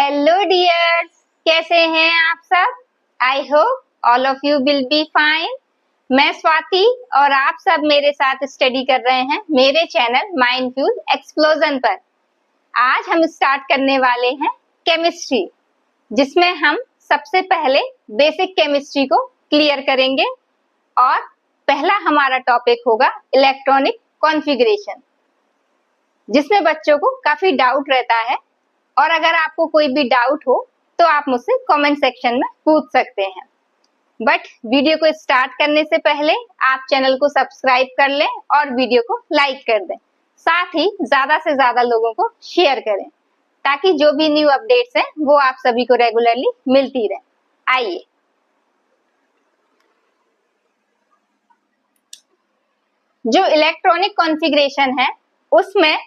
Hello dears, कैसे हैं आप सब? I hope all of you will be fine. मैं स्वाति और आप सब मेरे साथ स्टडी कर रहे हैं मेरे चैनल माइंडफुल एक्सप्लोजन पर। आज हम स्टार्ट करने वाले हैं केमिस्ट्री, जिसमें हम सबसे पहले बेसिक केमिस्ट्री को क्लियर करेंगे और पहला हमारा टॉपिक होगा इलेक्ट्रॉनिक कॉन्फ़िगरेशन, जिसमें बच्चों को काफी डाउट रहता है। और अगर आपको कोई भी डाउट हो तो आप मुझसे कमेंट सेक्शन में पूछ सकते हैं। बट वीडियो को स्टार्ट करने से पहले आप चैनल को सब्सक्राइब कर लें और वीडियो को लाइक कर दें। साथ ही ज्यादा से ज्यादा लोगों को शेयर करें ताकि जो भी न्यू अपडेट्स हैं वो आप सभी को रेगुलरली मिलती रहे। आइए, जो इलेक्ट्रॉनिक कॉन्फ़िगरेशन है उसमें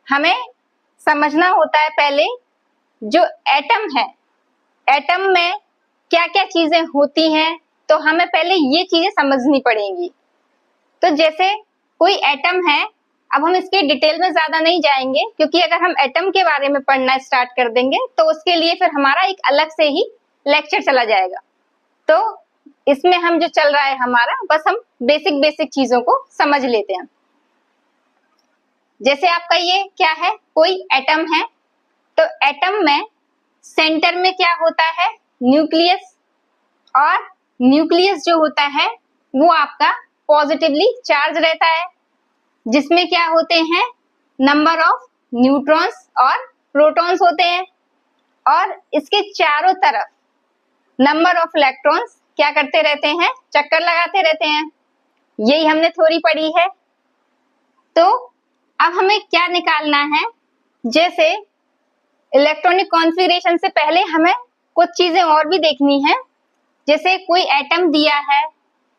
हमें समझना होता है पहले जो एटम है, एटम में क्या क्या चीजें होती हैं, तो हमें पहले ये चीजें समझनी पड़ेंगी। तो जैसे कोई एटम है, अब हम इसके डिटेल में ज्यादा नहीं जाएंगे क्योंकि अगर हम एटम के बारे में पढ़ना स्टार्ट कर देंगे तो उसके लिए फिर हमारा एक अलग से ही लेक्चर चला जाएगा। तो इसमें हम जो चल रहा है हमारा, बस हम बेसिक चीजों को समझ लेते हैं। जैसे आपका ये क्या है, कोई एटम है, तो एटम में सेंटर में क्या होता है, न्यूक्लियस। और न्यूक्लियस जो होता है वो आपका पॉजिटिवली चार्ज रहता है, जिसमें क्या होते हैं, नंबर ऑफ न्यूट्रॉन्स और प्रोटॉन्स होते हैं। और इसके चारों तरफ नंबर ऑफ इलेक्ट्रॉन्स क्या करते रहते हैं, चक्कर लगाते रहते हैं। यही हमने थ्योरी पढ़ी है। तो अब हमें क्या निकालना है, जैसे इलेक्ट्रॉनिक कॉन्फ़िगरेशन से पहले हमें कुछ चीजें और भी देखनी है। जैसे कोई एटम दिया है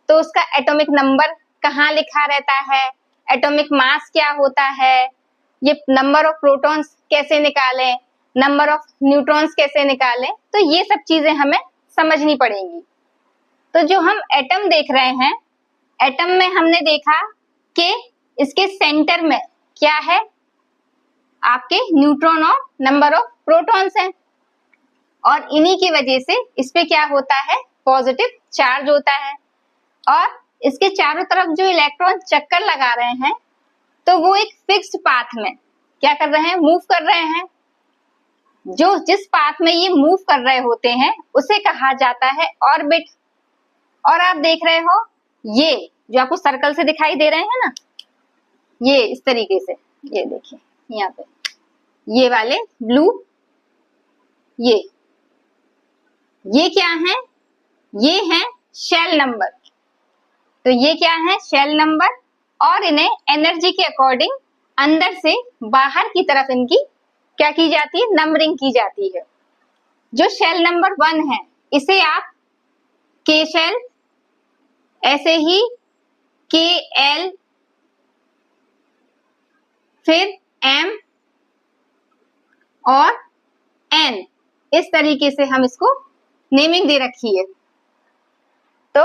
तो उसका एटॉमिक नंबर कहाँ लिखा रहता है, एटॉमिक मास क्या होता है, ये नंबर ऑफ प्रोटॉन्स कैसे निकालें, नंबर ऑफ न्यूट्रॉन्स कैसे निकालें, तो ये सब चीजें हमें समझनी पड़ेंगी। तो जो हम एटम देख रहे हैं, एटम में हमने देखा कि इसके सेंटर में क्या है, आपके न्यूट्रॉन और नंबर ऑफ प्रोटॉन्स हैं। और इन्हीं की वजह से इस पे क्या होता है, पॉजिटिव चार्ज होता है। और इसके चारों तरफ जो इलेक्ट्रॉन चक्कर लगा रहे हैं, तो वो एक फिक्स्ड पाथ में क्या कर रहे हैं, मूव कर रहे हैं। जो जिस पाथ में ये मूव कर रहे होते हैं उसे कहा जाता है ऑर्बिट। और आप देख रहे हो ये जो आपको सर्कल से दिखाई दे रहे हैं ना, ये इस तरीके से, ये देखिए यहाँ पे ये वाले ब्लू, ये क्या है, ये है शेल नंबर। तो ये क्या है, शेल नंबर। और इन्हें एनर्जी के अकॉर्डिंग अंदर से बाहर की तरफ इनकी क्या की जाती है, नंबरिंग की जाती है। जो शेल नंबर 1 है इसे आप के शेल, ऐसे ही के एल, फिर एम और एन, इस तरीके से हम इसको नेमिंग दे रखी है। तो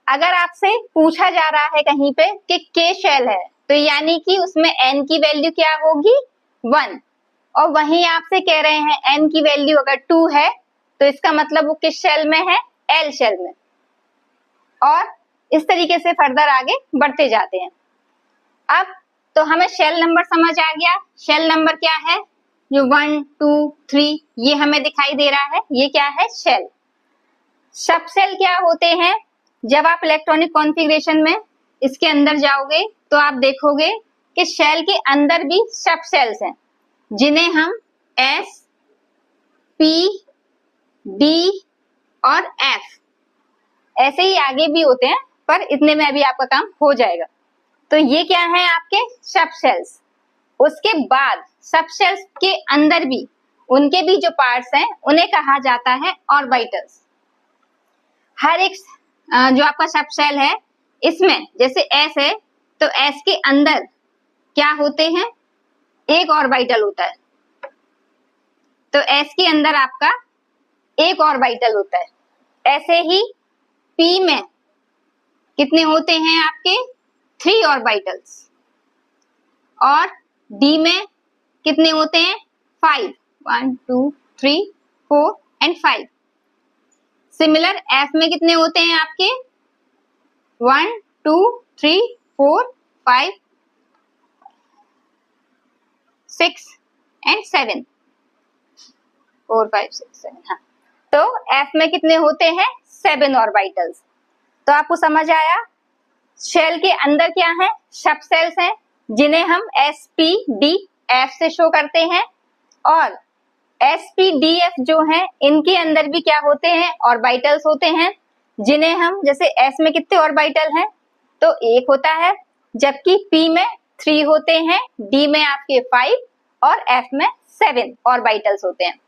अगर आपसे पूछा जा रहा है कहीं पे कि के शेल है, तो यानी कि उसमें एन की वैल्यू क्या होगी, 1। और वहीं आपसे कह रहे हैं एन की वैल्यू अगर 2 है, तो इसका मतलब वो किस शेल में है, एल शेल में। और इस तरीके से फर्दर आगे बढ़ते जाते हैं। अब तो हमें शेल नंबर समझ आ गया। शेल नंबर क्या है, जो 1, 2, 3 ये हमें दिखाई दे रहा है, ये क्या है, शेल। सब सेल क्या होते हैं, जब आप इलेक्ट्रॉनिक कॉन्फ़िगरेशन में इसके अंदर जाओगे तो आप देखोगे कि शेल के अंदर भी सब सेल्स हैं, जिन्हें हम एस, पी, डी और एफ, ऐसे ही आगे भी होते हैं पर इतने में अभी आपका काम हो जाएगा। तो ये क्या है, आपके सब सेल्स। उसके बाद सब सेल्स के अंदर भी उनके भी जो पार्ट्स हैं उन्हें कहा जाता है ऑर्बिटल्स। हर एक जो आपका सब सेल है, इसमें जैसे एस है तो एस के अंदर क्या होते हैं, एक ऑर्बिटल होता है। तो एस के अंदर आपका एक ऑर्बिटल होता है। ऐसे ही पी में कितने होते हैं आपके, 3 ऑर्बिटल्स। और डी में कितने होते हैं, 5, 1, 2, 3, 4 एंड 5। सिमिलर एफ में कितने होते हैं आपके 1 2 3 4 5 6 एंड 7 4 5 6 7। हाँ, तो एफ में कितने होते हैं 7 ऑर्बिटल्स। तो आपको समझ आया शेल के अंदर क्या है सब सेल्स हैं जिन्हें हम एस पी डी एफ से शो करते हैं, और एस पी डी एफ जो है इनके अंदर भी क्या होते हैं ऑर्बिटल्स होते हैं, जिन्हें हम जैसे एस में कितने ऑर्बिटल हैं तो 1 होता है, जबकि पी में 3 होते हैं, डी में आपके 5 और एफ में 7 ऑर्बिटल्स होते हैं।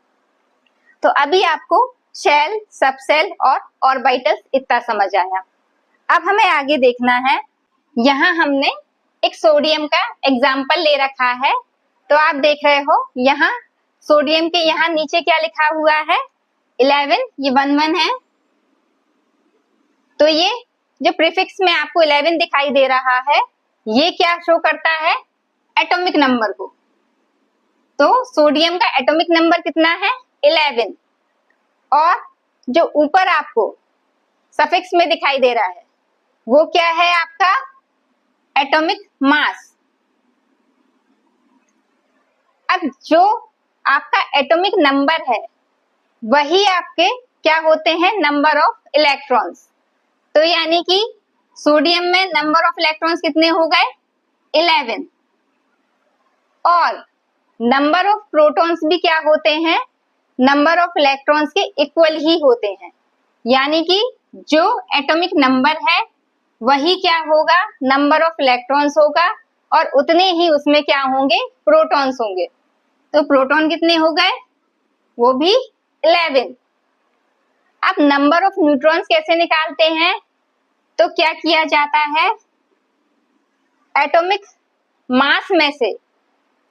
तो अभी आपको शेल, सबसेल और ऑर्बिटल्स इतना समझ आया। अब हमें आगे देखना है, यहाँ हमने एक सोडियम का एग्जाम्पल ले रखा है। तो आप देख रहे हो यहाँ सोडियम के यहाँ नीचे क्या लिखा हुआ है 11, ये 1 है। तो ये जो प्रीफिक्स में आपको 11 दिखाई दे रहा है ये क्या शो करता है एटॉमिक नंबर को। तो सोडियम का एटॉमिक नंबर कितना है 11, और जो ऊपर आपको सफिक्स में दिखाई दे रहा है वो क्या है आपका एटॉमिक मास। अब जो आपका एटॉमिक नंबर है वही आपके क्या होते हैं नंबर ऑफ इलेक्ट्रॉन्स। तो यानी कि सोडियम में नंबर ऑफ इलेक्ट्रॉन्स कितने हो गए 11, और नंबर ऑफ प्रोटॉन्स भी क्या होते हैं नंबर ऑफ इलेक्ट्रॉन्स के इक्वल ही होते हैं। यानी कि जो एटॉमिक नंबर है वही क्या होगा नंबर ऑफ इलेक्ट्रॉन्स होगा, और उतने ही उसमें क्या होंगे प्रोटॉन्स होंगे। तो प्रोटॉन कितने हो गए वो भी 11। अब नंबर ऑफ न्यूट्रॉन्स कैसे निकालते हैं, तो क्या किया जाता है एटॉमिक मास में से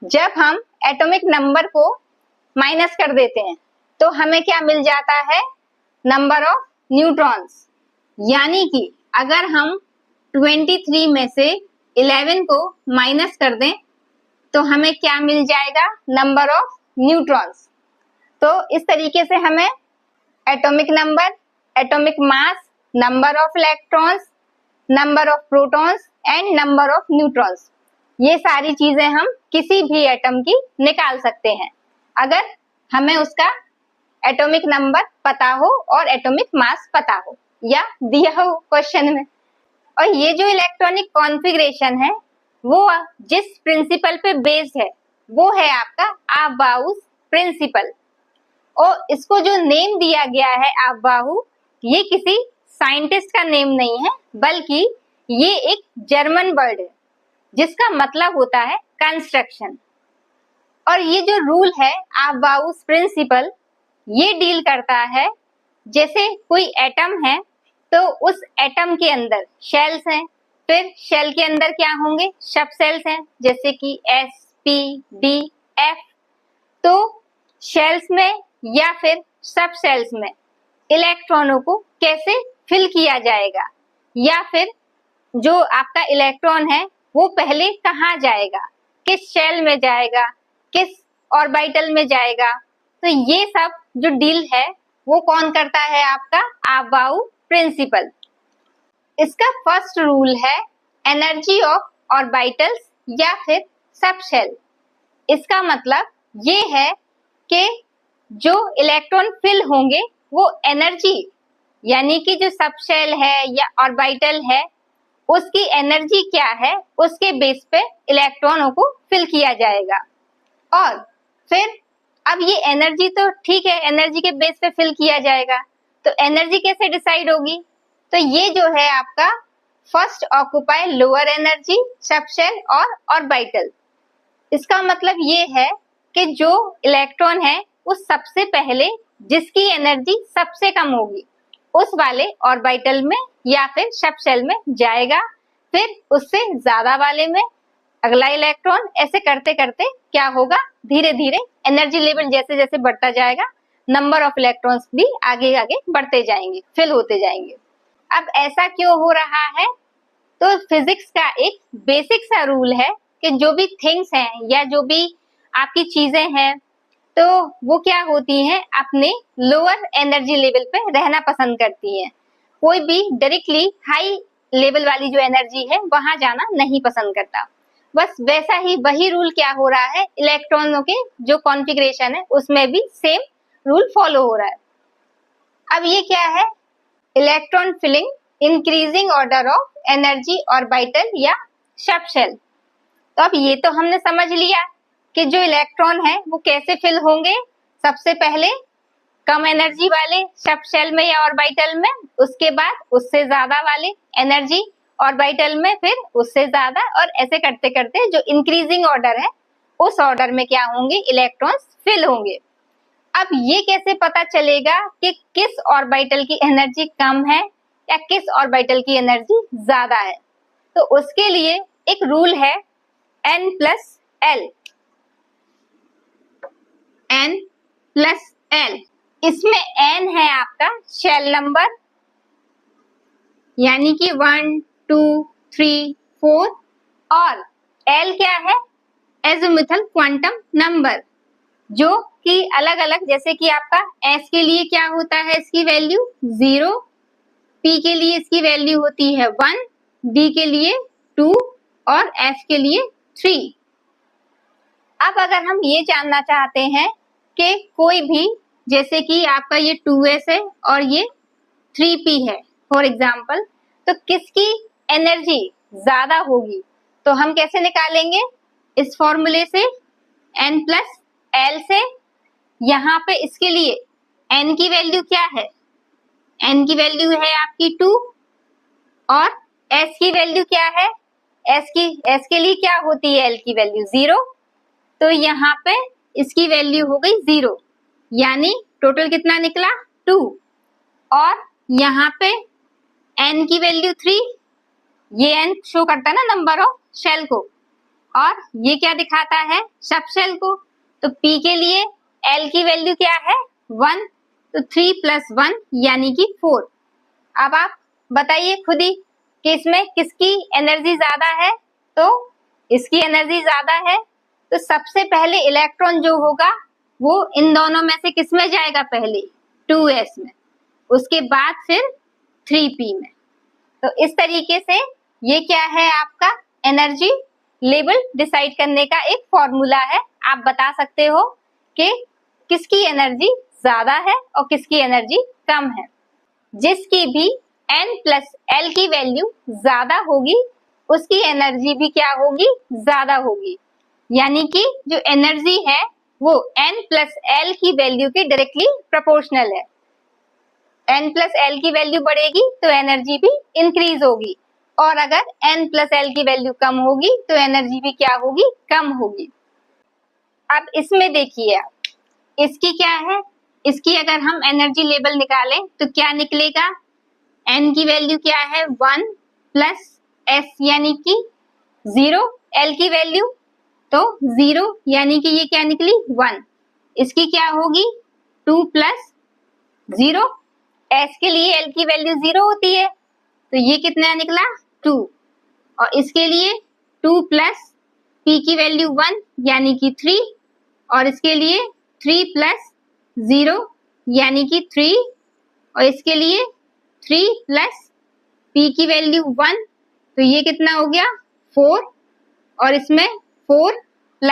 जब हम एटॉमिक नंबर को माइनस कर देते हैं तो हमें क्या मिल जाता है नंबर ऑफ न्यूट्रॉन्स। यानी कि अगर हम 23 में से 11 को माइनस कर दें तो हमें क्या मिल जाएगा नंबर ऑफ न्यूट्रॉन्स। तो इस तरीके से हमें atomic number, atomic mass, number of electrons, number of protons and number of neutrons, ये सारी चीजें हम किसी भी एटम की निकाल सकते हैं अगर हमें उसका एटॉमिक नंबर पता हो और एटॉमिक मास पता हो या दिया हो क्वेश्चन में। और ये जो इलेक्ट्रॉनिक कॉन्फ़िगरेशन है वो जिस प्रिंसिपल पे बेस्ड है वो है आपका अबाउस प्रिंसिपल, और इसको जो नेम दिया गया है अबाउ, ये किसी साइंटिस्ट का नेम नहीं है बल्कि ये एक जर्मन वर्ड है जिसका मतलब होता है कंस्ट्रक्शन। और ये जो रूल है अबाउस प्रिंसिपल ये डील करता है जैसे कोई एटम है तो उस एटम के अंदर शेल्स हैं, फिर शेल के अंदर क्या होंगे सब सेल्स हैं जैसे कि एस पी डी एफ। तो शेल्स में या फिर सब सेल्स में इलेक्ट्रॉनों को कैसे फिल किया जाएगा, या फिर जो आपका इलेक्ट्रॉन है वो पहले कहाँ जाएगा, किस शेल में जाएगा, किस ऑर्बिटल में जाएगा। तो ये सब जो डील है वो कौन करता है आपका अबाउ प्रिंसिपल। इसका फर्स्ट रूल है एनर्जी ऑफ ऑर्बिटल्स या फिर सब शेल। इसका मतलब ये है कि जो इलेक्ट्रॉन फिल होंगे वो एनर्जी, यानी कि जो सब शेल है या ऑर्बिटल है उसकी एनर्जी क्या है उसके बेस पे इलेक्ट्रॉनों को फिल किया जाएगा। और फिर अब ये एनर्जी तो ठीक है एनर्जी के बेस पे फिल किया जाएगा, तो एनर्जी कैसे डिसाइड होगी, तो ये जो है आपका first occupy lower energy sub shell और ऑर्बिटल। इसका मतलब ये है कि जो इलेक्ट्रॉन है वो सबसे पहले जिसकी एनर्जी सबसे कम होगी उस वाले ऑर्बिटल में या फिर सब शेल में जाएगा, फिर उससे ज्यादा वाले में अगला इलेक्ट्रॉन, ऐसे करते करते क्या होगा धीरे धीरे एनर्जी लेवल जैसे जैसे बढ़ता जाएगा नंबर ऑफ इलेक्ट्रॉन्स भी आगे आगे बढ़ते जाएंगे, फिल होते जाएंगे। अब ऐसा क्यों हो रहा है, तो फिजिक्स का एक बेसिक सा रूल है कि जो भी थिंग्स हैं या जो भी आपकी चीजें हैं तो वो क्या होती हैं, अपने लोअर एनर्जी लेवल पे रहना पसंद करती हैं। कोई भी डायरेक्टली हाई लेवल वाली जो एनर्जी है वहां जाना नहीं पसंद करता। बस वैसा ही वही रूल क्या हो रहा है, इलेक्ट्रॉनों के जो कॉन्फ़िगरेशन है उसमें भी सेम रूल फॉलो हो रहा है। अब ये क्या है, electron filling increasing order of energy orbital या सब शेल। तो अब ये तो हमने समझ लिया कि जो इलेक्ट्रॉन है वो कैसे फिल होंगे। सबसे पहले कम एनर्जी वाले सब शेल में या ऑर्बिटल में, उसके बाद उससे ज्यादा वाले एनर्जी ऑर्बिटल में, फिर उससे ज्यादा, और ऐसे करते करते जो इंक्रीजिंग ऑर्डर है उस ऑर्डर में क्या होंगे, इलेक्ट्रॉन्स फिल होंगे। अब ये कैसे पता चलेगा कि किस ऑर्बिटल की एनर्जी कम है या किस ऑर्बिटल की एनर्जी ज्यादा है? तो उसके लिए एक रूल है N+L। N+L, इसमें N है आपका शेल नंबर, यानी कि 1 2 3 4, और L क्या है, एज़ोमुथल क्वांटम नंबर, जो कि अलग अलग, जैसे कि आपका S के लिए क्या होता है, इसकी वैल्यू 0, P के लिए इसकी वैल्यू होती है 1, D के लिए 2 और F के लिए 3। अब अगर हम ये जानना चाहते हैं कि कोई भी, जैसे कि आपका ये 2s है और ये 3p है फॉर एग्जाम्पल, तो किसकी एनर्जी ज्यादा होगी, तो हम कैसे निकालेंगे, इस फॉर्मूले से N+L से। यहाँ पे इसके लिए N की वैल्यू क्या है, N की वैल्यू है आपकी 2, और S की वैल्यू क्या है, S के लिए क्या होती है, L की वैल्यू 0, तो यहाँ पे इसकी वैल्यू हो गई 0, यानी टोटल कितना निकला 2, और यहाँ पे N की वैल्यू 3, ये N शो करता है ना नंबर ऑफ शेल को, और ये क्या दिखाता है, सब शेल को। तो P के लिए L की वैल्यू क्या है 1, तो 3 + 1 यानी कि 4। अब आप बताइए खुद ही कि इसमें किसकी एनर्जी ज्यादा है, तो इसकी एनर्जी ज्यादा है। तो सबसे पहले इलेक्ट्रॉन जो होगा वो इन दोनों में से किस में जाएगा, पहले 2s में, उसके बाद फिर 3p में। तो इस तरीके से ये क्या है, आपका एनर्जी लेवल डिसाइड करने का एक फॉर्मूला है। आप बता सकते हो कि किसकी एनर्जी ज्यादा है और किसकी एनर्जी कम है। जिसकी भी N+L की वैल्यू ज्यादा होगी उसकी एनर्जी भी क्या होगी, ज्यादा होगी, यानी कि जो एनर्जी है वो N+L की वैल्यू के डायरेक्टली प्रोपोर्शनल है। N+L की वैल्यू बढ़ेगी तो एनर्जी भी इंक्रीज होगी, और अगर N+L की वैल्यू कम होगी तो एनर्जी भी क्या होगी, कम होगी। अब इसमें देखिए आप, इसकी क्या है, इसकी अगर हम एनर्जी लेवल निकालें तो क्या निकलेगा, N की वैल्यू क्या है 1 + S यानी कि 0, L की वैल्यू तो 0 यानी कि ये क्या निकली 1, इसकी क्या होगी 2 + 0, S के लिए L की वैल्यू 0 होती है तो ये कितना निकला 2, और इसके लिए 2 + P की वैल्यू 1 यानी कि 3, और इसके लिए 3 + 0 यानी कि 3, और इसके लिए 3 + P की वैल्यू 1, तो ये कितना हो गया 4, और इसमें 4 +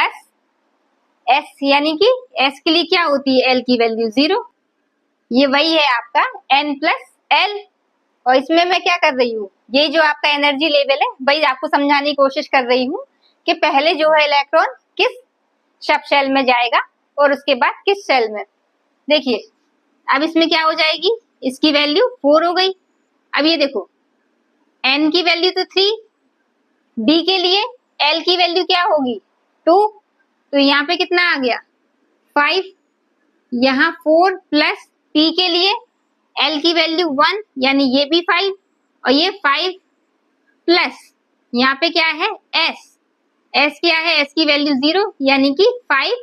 S यानी कि S के लिए क्या होती है L की वैल्यू 0। ये वही है आपका N+L, और इसमें मैं क्या कर रही हूँ, ये जो आपका एनर्जी लेवल है वही आपको समझाने की कोशिश कर रही हूँ कि पहले जो है इलेक्ट्रॉन किस सब शेल में जाएगा और उसके बाद किस शेल में। देखिए अब इसमें क्या हो जाएगी, इसकी वैल्यू 4 हो गई। अब ये देखो N की वैल्यू तो 3, D के लिए L की वैल्यू क्या होगी 2, तो यहाँ पे कितना आ गया 5, यहाँ 4 + P के लिए L की वैल्यू 1 यानी ये भी 5, और ये 5 प्लस यहाँ पे क्या है S क्या है, S की वैल्यू 0 यानी कि 5,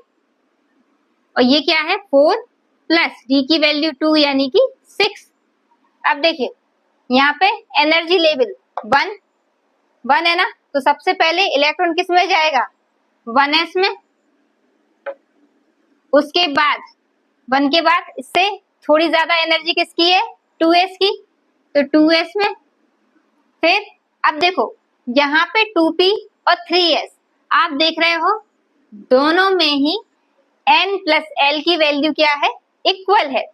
और ये क्या है 4 + D की वैल्यू 2 यानी कि 6। अब देखिए यहाँ पे एनर्जी लेवल 1 है ना, तो सबसे पहले इलेक्ट्रॉन किस में जाएगा 1s में, उसके बाद 1 के बाद इससे थोड़ी ज्यादा एनर्जी किसकी है, 2s की, तो 2s में। फिर अब देखो यहाँ पे 2p और 3s आप देख रहे हो दोनों में ही n प्लस l की वैल्यू क्या है, इक्वल है।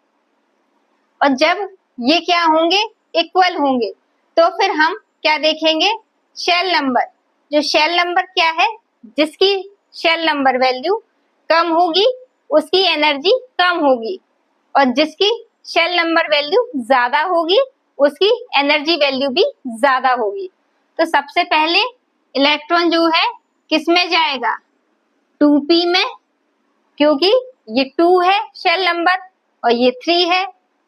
और जब ये क्या होंगे, इक्वल होंगे, तो फिर हम क्या देखेंगे, शेल नंबर। जो शेल नंबर क्या है, जिसकी शेल नंबर वैल्यू कम होगी उसकी एनर्जी कम होगी, और जिसकी शेल नंबर वैल्यू ज्यादा होगी उसकी एनर्जी वैल्यू भी ज्यादा होगी। तो सबसे पहले इलेक्ट्रॉन जो है किस में जाएगा, 2p में, क्योंकि ये 2 है शेल नंबर और ये 3 है,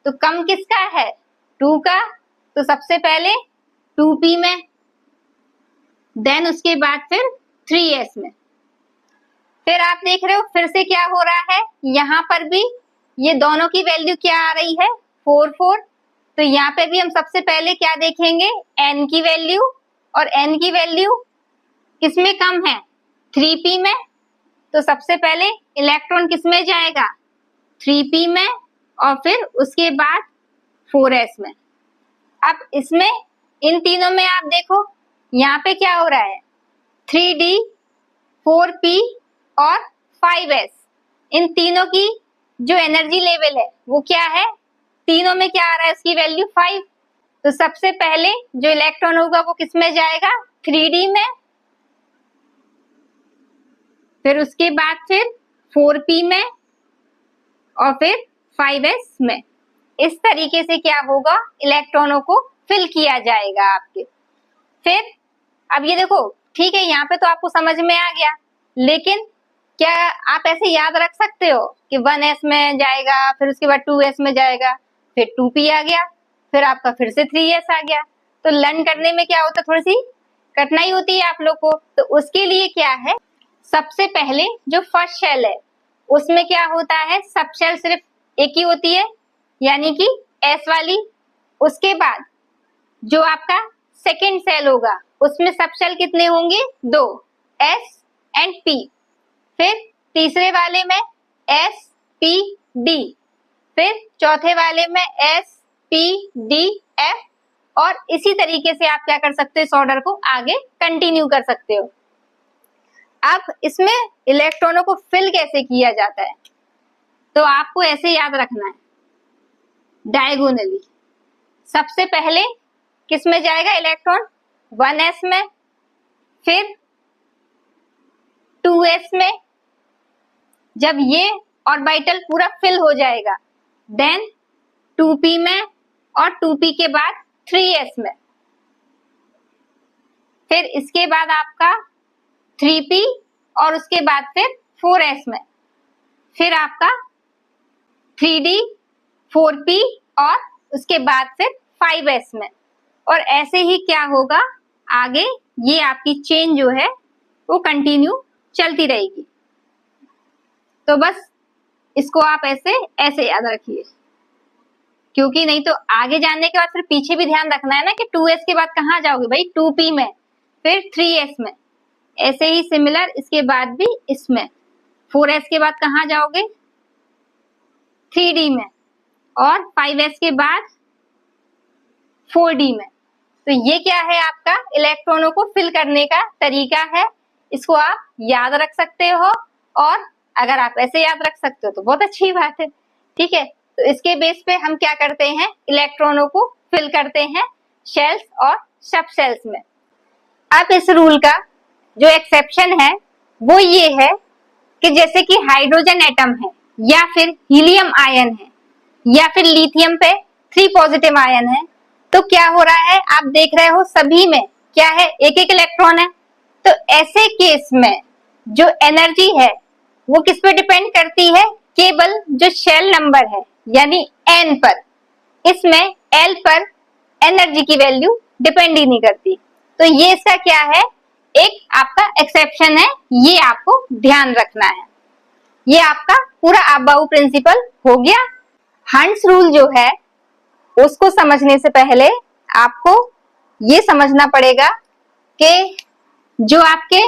तो कम किसका है, 2 का, तो सबसे पहले 2p में, देन उसके बाद फिर 3s में। फिर आप देख रहे हो फिर से क्या हो रहा है, यहाँ पर भी ये दोनों की वैल्यू क्या आ रही है, 4 4। तो यहाँ पे भी हम सबसे पहले क्या देखेंगे, n की वैल्यू, और n की वैल्यू किसमें कम है, 3p में, तो सबसे पहले इलेक्ट्रॉन किसमें जाएगा, 3p में, और फिर उसके बाद 4s में। अब इसमें इन तीनों में आप देखो यहाँ पे क्या हो रहा है, 3d, 4p और 5s, इन तीनों की जो एनर्जी लेवल है वो क्या है, तीनों में क्या आ रहा है, उसकी वैल्यू 5। तो सबसे पहले जो इलेक्ट्रॉन होगा वो किसमें जाएगा, 3d में, फिर उसके बाद फिर 4p में, और फिर 5s में। इस तरीके से क्या होगा, इलेक्ट्रॉनों को फिल किया जाएगा आपके। फिर अब ये देखो, ठीक है, यहाँ पे तो आपको समझ में आ गया, लेकिन क्या आप ऐसे याद रख सकते हो कि 1s में जाएगा, फिर उसके बाद 2s में जाएगा, फिर 2p आ गया, फिर आपका फिर से 3s आ गया। तो लर्न करने में क्या होता है, थोड़ी सी कठिनाई होती है आप लोग को। तो उसके लिए क्या है, सबसे पहले जो फर्स्ट शेल है उसमें क्या होता है, सब शेल सिर्फ एक ही होती है, यानी कि s वाली। उसके बाद जो आपका सेकेंड सेल होगा उसमें सब शेल कितने होंगे, 2, s एंड p। फिर तीसरे वाले में s p d, फिर चौथे वाले में s p d f, और इसी तरीके से आप क्या कर सकते हो, इस ऑर्डर को आगे कंटिन्यू कर सकते हो। अब इसमें इलेक्ट्रॉनों को फिल कैसे किया जाता है, तो आपको ऐसे याद रखना है, डायगोनली। सबसे पहले किस में जाएगा इलेक्ट्रॉन, 1s में, फिर 2s में। जब ये ऑर्बिटल पूरा फिल हो जाएगा देन 2p में, और 2p के बाद 3s में। फिर इसके बाद आपका 3p, और उसके बाद फिर 4s में। फिर आपका 3d, 4p, और उसके बाद फिर 5s में। और ऐसे ही क्या होगा आगे, ये आपकी चेन जो है वो कंटिन्यू चलती रहेगी। तो बस इसको आप ऐसे याद रखिए, क्योंकि नहीं तो आगे जाने के बाद फिर पीछे भी ध्यान रखना है ना कि 2s के बाद कहाँ जाओगे भाई, 2p में, फिर 3s में। ऐसे ही सिमिलर इसके बाद भी इसमें 4s के बाद कहाँ जाओगे, 3d में, और 5s के बाद 4d में। तो ये क्या है, आपका इलेक्ट्रॉनों को फिल करने का तरीका है। इसको आप याद रख सकते हो, और अगर आप ऐसे याद रख सकते हो तो बहुत अच्छी बात है, ठीक है। तो इसके बेस पे हम क्या करते हैं, इलेक्ट्रॉनों को फिल करते हैं शेल्स और सब शेल्स में। अब इस रूल का जो एक्सेप्शन है वो ये है कि जैसे कि हाइड्रोजन एटम है, या फिर हीलियम आयन है, या फिर लिथियम पे 3 पॉजिटिव आयन है, तो क्या हो रहा है, आप देख रहे हो सभी में क्या है, एक एक इलेक्ट्रॉन है। तो ऐसे केस में जो एनर्जी है वो किस पे डिपेंड करती है, केवल जो शेल नंबर है यानी n पर। इसमें l पर एनर्जी की वैल्यू डिपेंड ही नहीं करती। तो ये इसका क्या है, एक आपका एक्सेप्शन है, ये आपको ध्यान रखना है। ये आपका पूरा अबाउ प्रिंसिपल हो गया। हंट्स रूल जो है उसको समझने से पहले आपको ये समझना पड़ेगा कि जो आपके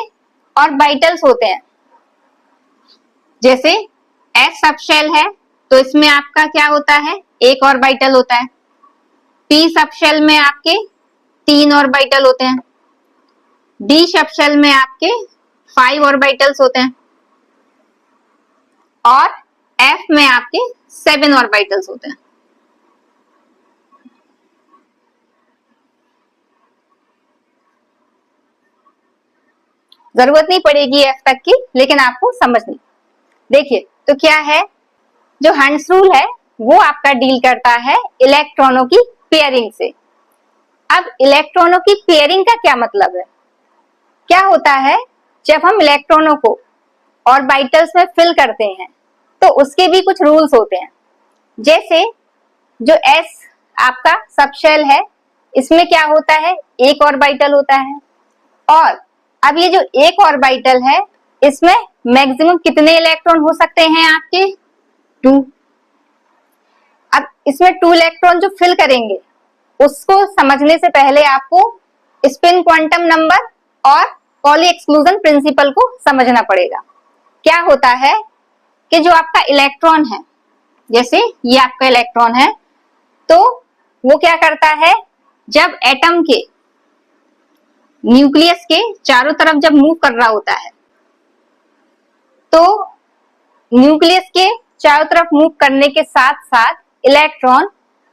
ऑर्बिटल्स होते हैं, जैसे S सब शेल है तो इसमें आपका क्या होता है, एक ऑर्बिटल होता है। P सब शेल में आपके 3 ऑर्बिटल होते हैं। D सब शेल में आपके 5 ऑर्बिटल्स होते हैं और F में आपके 7 ऑर्बिटल्स होते हैं। जरूरत नहीं पड़ेगी F तक की, लेकिन आपको समझनी। देखिए तो क्या है, जो हंट्स रूल है वो आपका डील करता है इलेक्ट्रॉनों की पेयरिंग से। अब इलेक्ट्रॉनों की पेयरिंग का क्या मतलब है? क्या होता है, जब हम इलेक्ट्रॉनों को ऑर्बिटल्स में फिल करते हैं तो उसके भी कुछ रूल्स होते हैं। जैसे जो S आपका सब शेल है, इसमें क्या होता है, एक ऑर्बिटल होता है। और अब ये जो एक ऑर्बिटल है, इसमें मैक्सिमम कितने इलेक्ट्रॉन हो सकते हैं आपके? 2। अब इसमें 2 इलेक्ट्रॉन जो फिल करेंगे, उसको समझने से पहले आपको स्पिन क्वांटम नंबर और पॉली एक्सक्लूजन प्रिंसिपल को समझना पड़ेगा। क्या होता है कि जो आपका इलेक्ट्रॉन है, जैसे ये आपका इलेक्ट्रॉन है, तो वो क्या करता है, जब एटम के न्यूक्लियस के चारों तरफ जब मूव कर रहा होता है, तो न्यूक्लियस के चारों तरफ मूव करने के साथ साथ इलेक्ट्रॉन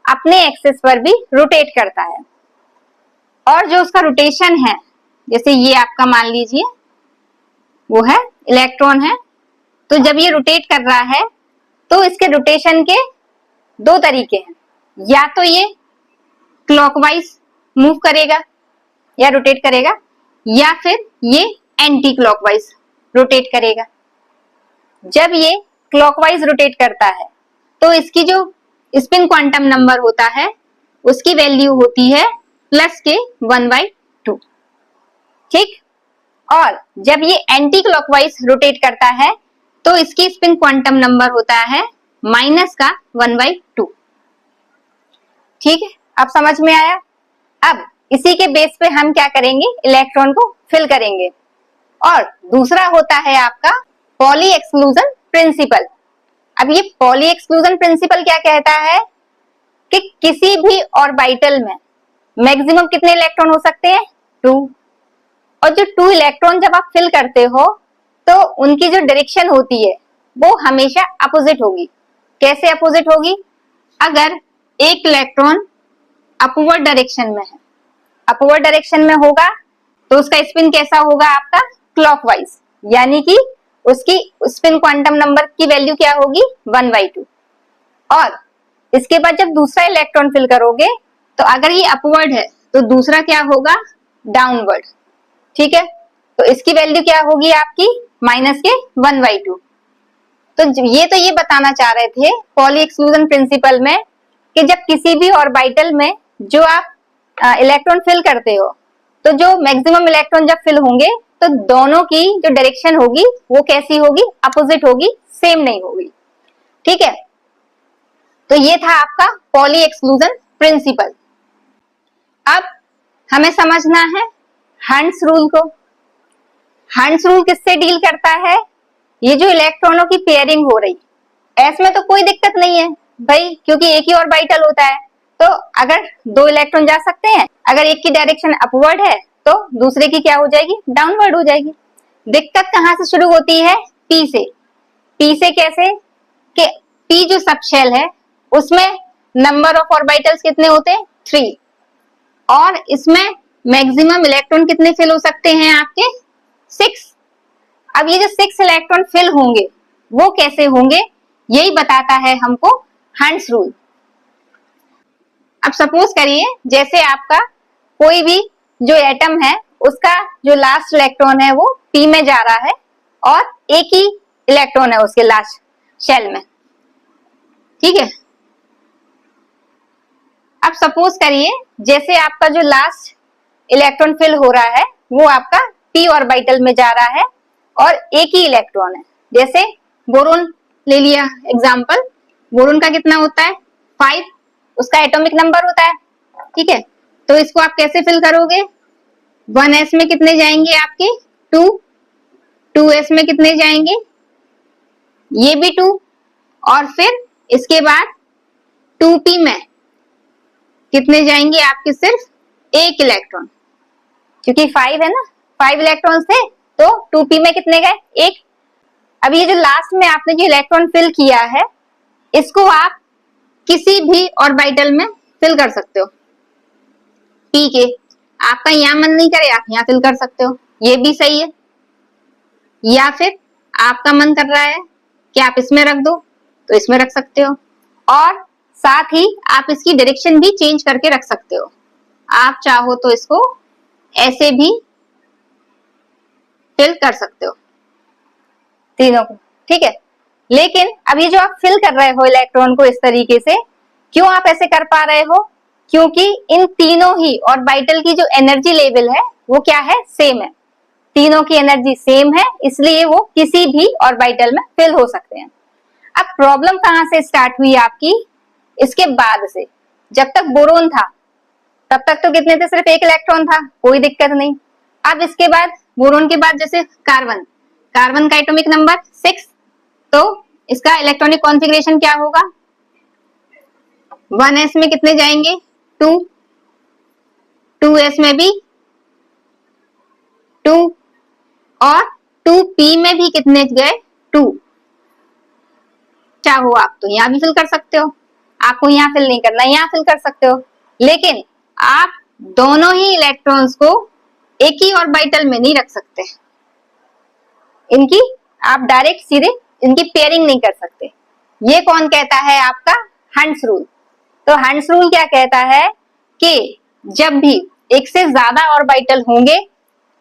अपने एक्सिस पर भी रोटेट करता है। और जो उसका रोटेशन है, जैसे ये आपका मान लीजिए वो है इलेक्ट्रॉन है, तो जब ये रोटेट कर रहा है तो इसके रोटेशन के 2 तरीके हैं। या तो ये क्लॉकवाइज मूव करेगा या रोटेट करेगा, या फिर ये एंटी क्लॉकवाइज रोटेट करेगा। जब ये क्लॉकवाइज रोटेट करता है तो इसकी जो स्पिन क्वांटम नंबर होता है, उसकी वैल्यू होती है +1/2। ठीक। और जब ये एंटी क्लॉकवाइज रोटेट करता है तो इसकी स्पिन क्वांटम नंबर होता है -1/2। ठीक है, अब समझ में आया। अब इसी के बेस पे हम क्या करेंगे, इलेक्ट्रॉन को फिल करेंगे। और दूसरा होता है आपका पॉली एक्सक्लूजन प्रिंसिपल। अब ये पॉली एक्सक्लूजन प्रिंसिपल क्या कहता है कि किसी भी ऑर्बिटल में मैक्सिमम कितने इलेक्ट्रॉन हो सकते हैं? 2। और जो 2 इलेक्ट्रॉन जब आप फिल करते हो तो उनकी जो डायरेक्शन होती है वो हमेशा अपोजिट होगी। कैसे अपोजिट होगी? अगर एक इलेक्ट्रॉन अपवर्ड डायरेक्शन में है, अपवर्ड डायरेक्शन में होगा तो उसका स्पिन कैसा होगा आपका? क्लॉकवाइज, यानी कि उसकी स्पिन क्वांटम नंबर की वैल्यू क्या होगी? 1/2। और इसके बाद जब दूसरा इलेक्ट्रॉन फिल करोगे तो अगर ये अपवर्ड है तो दूसरा क्या होगा? डाउनवर्ड। ठीक है, तो इसकी वैल्यू क्या होगी आपकी? -1/2। तो ये बताना चाह रहे थे पॉली एक्सक्लूजन प्रिंसिपल में कि जब किसी भी ऑर्बिटल में जो आप इलेक्ट्रॉन फिल करते हो, तो जो मैक्सिमम इलेक्ट्रॉन जब फिल होंगे तो दोनों की जो डायरेक्शन होगी वो कैसी होगी? अपोजिट होगी, सेम नहीं होगी। ठीक है, तो ये था आपका पॉली एक्सक्लूजन प्रिंसिपल। अब हमें समझना है हंट्स रूल को। हंट्स रूल किससे डील करता है? ये जो इलेक्ट्रॉनों की पेयरिंग हो रही, एस में तो कोई दिक्कत नहीं है भाई, क्योंकि एक ही ऑर्बिटल होता है, तो अगर 2 इलेक्ट्रॉन जा सकते हैं। अगर एक की डायरेक्शन अपवर्ड है तो दूसरे की क्या हो जाएगी? डाउनवर्ड हो जाएगी। दिक्कत कहां से शुरू होती है? पी से। पी से कैसे कि पी जो सब शेल है उसमें नंबर ऑफ ऑर्बिटल्स कितने होते हैं? 3। और इसमें मैक्सिमम इलेक्ट्रॉन कितने फिल हो सकते हैं आपके? 6। अब ये जो 6 इलेक्ट्रॉन फिल होंगे वो कैसे होंगे, यही बताता है हमको हंट्स रूल। अब सपोज करिए जैसे आपका कोई भी जो एटम है उसका जो लास्ट इलेक्ट्रॉन है वो पी में जा रहा है और एक ही इलेक्ट्रॉन है उसके लास्ट शेल में। ठीक है, अब सपोज करिए जैसे आपका जो लास्ट इलेक्ट्रॉन फिल हो रहा है वो आपका पी ऑर्बिटल में जा रहा है और एक ही इलेक्ट्रॉन है। जैसे बोरोन ले लिया एग्जांपल, बोरोन का कितना होता है? 5, उसका एटॉमिक नंबर होता है। ठीक है, तो इसको आप कैसे फिल करोगे? 1s में कितने जाएंगे आपके? 2। 2s में कितने जाएंगे? ये भी 2। और फिर इसके बाद 2p में कितने जाएंगे आपके, सिर्फ एक इलेक्ट्रॉन, क्योंकि 5 है ना, 5 इलेक्ट्रॉन्स थे तो 2p में कितने गए, एक। अब ये जो लास्ट में आपने जो इलेक्ट्रॉन फिल किया है, इसको आप किसी भी ऑर्बिटल में फिल कर सकते हो। p के आपका यहाँ मन नहीं करे आप यहाँ फिल कर सकते हो, ये भी सही है। या फिर आपका मन कर रहा है कि आप इसमें रख दो तो इसमें रख सकते हो, और साथ ही आप इसकी डायरेक्शन भी चेंज करके रख सकते हो। आप चाहो तो इसको ऐसे भी फिल कर सकते हो तीनों को, ठीक है। लेकिन अब ये जो आप फिल कर रहे हो इलेक्ट्रॉन को इस तरीके से, क्यों आप ऐसे कर पा रहे हो, क्योंकि इन तीनों ही ऑर्बिटल की जो एनर्जी लेवल है वो क्या है, सेम है। तीनों की एनर्जी सेम है, इसलिए वो किसी भी ऑर्बिटल में फिल हो सकते हैं। अब प्रॉब्लम कहां से स्टार्ट हुई आपकी, इसके बाद से। जब तक बोरोन था तब तक तो कितने थे, सिर्फ एक इलेक्ट्रॉन था, कोई दिक्कत नहीं। अब इसके बाद बोरोन के बाद जैसे कार्बन, कार्बन का एटॉमिक नंबर 6, तो इसका इलेक्ट्रॉनिक कॉन्फ़िगरेशन क्या होगा, 1s में कितने जाएंगे, 2, 2s में भी 2, और 2p में भी कितने गए, 2। चाहो आप तो यहाँ भी फिल कर सकते हो, आपको यहाँ फिल नहीं करना, यहाँ फिल कर सकते हो। लेकिन आप दोनों ही इलेक्ट्रॉन्स को एक ही ऑर्बिटल में नहीं रख सकते, इनकी आप डायरेक्ट सीधे इनकी पेयरिंग नहीं कर सकते। ये कौन कहता है, आपका हंट्स रूल। तो हंट्स रूल क्या कहता है कि जब भी एक से ज्यादा ऑर्बिटल होंगे